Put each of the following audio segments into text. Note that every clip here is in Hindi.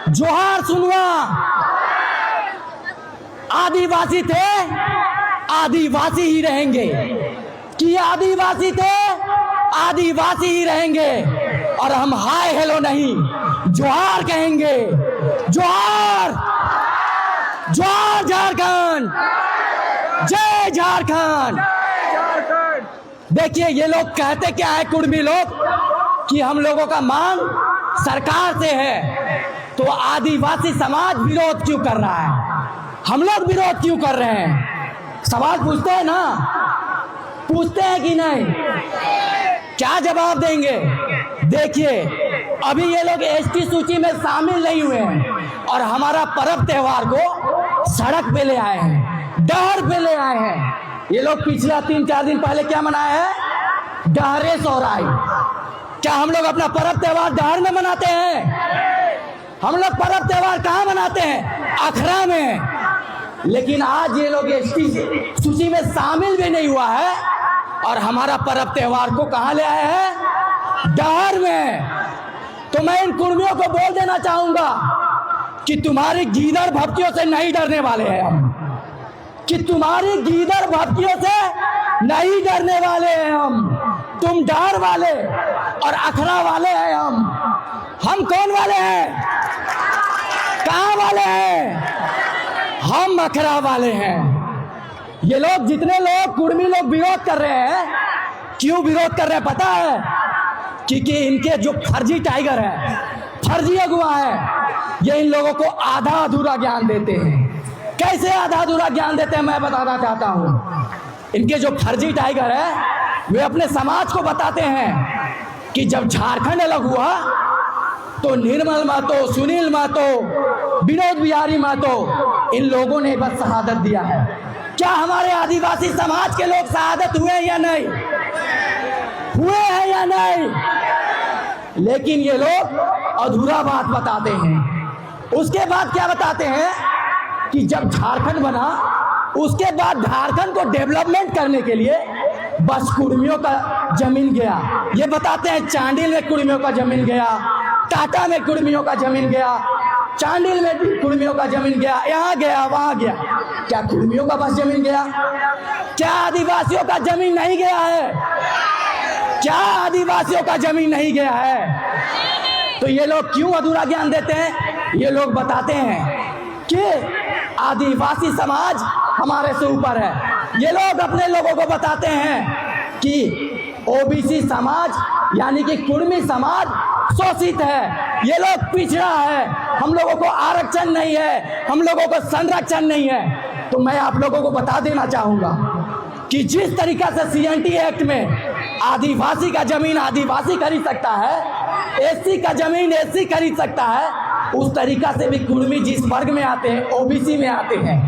जोहार सुनवा। आदिवासी थे, आदिवासी ही रहेंगे। कि आदिवासी थे, आदिवासी ही रहेंगे। और हम हाय हेलो नहीं, जोहार कहेंगे। जोहार, जोहार झारखंड, जय झारखंड। देखिए, ये लोग कहते क्या है कुर्मी लोग कि हम लोगों का मांग सरकार से है, तो आदिवासी समाज विरोध क्यों कर रहा है? हम लोग विरोध क्यों कर रहे हैं? सवाल पूछते हैं ना, पूछते हैं कि नहीं? क्या जवाब देंगे? देखिए, अभी ये लोग एसटी सूची में शामिल नहीं हुए हैं और हमारा पर्व त्योहार को सड़क पे ले आए हैं, डहर पे ले आए हैं। ये लोग पिछला 3-4 दिन पहले क्या मनाए हैं? डहरे सोहराई। क्या हम लोग अपना पर्व त्योहार डहर में मनाते हैं? हम लोग पर्व त्योहार कहाँ मनाते हैं? अखरा में। लेकिन आज ये लोग एसटी सूची में शामिल भी नहीं हुआ है और हमारा पर्व त्योहार को कहाँ ले आए हैं? डहर में। तो मैं इन कुर्मियों को बोल देना चाहूंगा कि तुम्हारी गीदड़ भक्तियों से नहीं डरने वाले हैं हम, कि तुम्हारी गीदड़ भक्तियों से नहीं डरने वाले हैं हम। तुम डहर वाले और अखरा वाले हैं हम कौन वाले हैं? कहाँ वाले हैं? हम अखरा वाले हैं। ये लोग, जितने लोग कुर्मी लोग विरोध कर रहे हैं, क्यों विरोध कर रहे हैं पता है? क्योंकि इनके जो फर्जी टाइगर है, फर्जी अगुआ है, ये इन लोगों को आधा अधूरा ज्ञान देते हैं। कैसे आधा अधूरा ज्ञान देते हैं मैं बताना चाहता हूँ। इनके जो फर्जी टाइगर है, वे अपने समाज को बताते हैं कि जब झारखंड अलग हुआ तो निर्मल महतो, सुनील महतो, विनोद बिहारी महतो, इन लोगों ने बस शहादत दिया है। क्या हमारे आदिवासी समाज के लोग शहादत हुए या नहीं? हुए हैं या नहीं? लेकिन ये लोग अधूरा बात बताते हैं। उसके बाद क्या बताते हैं कि जब झारखंड बना, उसके बाद झारखंड को डेवलपमेंट करने के लिए बस कुर्मियों का जमीन गया। ये बताते हैं चांडिल में कुर्मियों का जमीन गया, टाटा में कुर्मियों का जमीन गया, चांडिल में कुर्मियों का जमीन गया, यहाँ गया, वहाँ गया। क्या कुर्मियों का बस जमीन गया? क्या आदिवासियों का जमीन नहीं गया है? क्या आदिवासियों का जमीन नहीं गया है? तो ये लोग क्यों अधूरा ज्ञान देते हैं? ये लोग बताते हैं कि आदिवासी समाज हमारे से ऊपर है। ये लोग अपने लोगों को बताते हैं कि ओबीसी समाज यानी कि कुर्मी समाज शोषित है, ये लोग पिछड़ा है, हम लोगों को आरक्षण नहीं है, हम लोगों को संरक्षण नहीं है। तो मैं आप लोगों को बता देना चाहूंगा कि जिस तरीका से सीएनटी एक्ट में आदिवासी का जमीन आदिवासी खरीद सकता है, एससी का जमीन एससी खरीद सकता है, उस तरीका से भी कुर्मी जिस वर्ग में आते हैं, ओबीसी में आते हैं,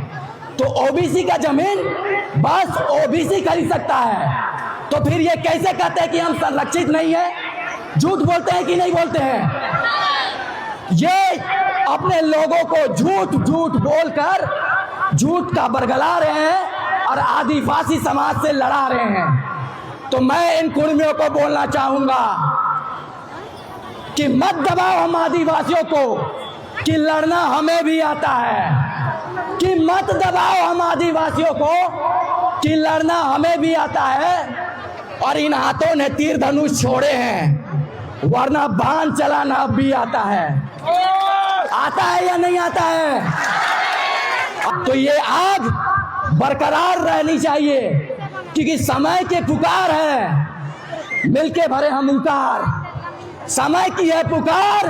तो ओबीसी का जमीन बस ओबीसी खरीद सकता है। तो फिर ये कैसे कहते हैं कि हम संरक्षित नहीं है? झूठ बोलते हैं कि नहीं बोलते हैं? ये अपने लोगों को झूठ झूठ बोलकर झूठ का बरगला रहे हैं और आदिवासी समाज से लड़ा रहे हैं। तो मैं इन कुर्मियों को बोलना चाहूंगा कि मत दबाओ हम आदिवासियों को, कि लड़ना हमें भी आता है। कि मत दबाओ हम आदिवासियों को, कि लड़ना हमें भी आता है। और इन हाथों ने तीर धनुष छोड़े हैं, वरना बाण चलाना अब भी आता है। आता है या नहीं आता है? तो ये आग बरकरार रहनी चाहिए, क्योंकि समय के पुकार है, मिलके भरे हम हुंकार। समय की है पुकार,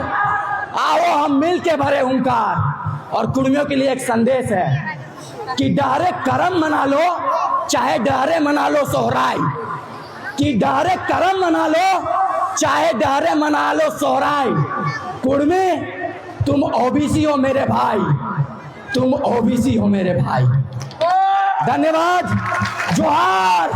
आओ हम मिलके भरे हुंकार। और कुर्मियों के लिए एक संदेश है कि डहरे करम मना लो, चाहे डहरे मना लो सोहराई। कि डहरे करम मना लो, चाहे डहरे मना लो सोहराई। कुर्मी, तुम ओबीसी हो मेरे भाई, तुम ओबीसी हो मेरे भाई। धन्यवाद। जोहार।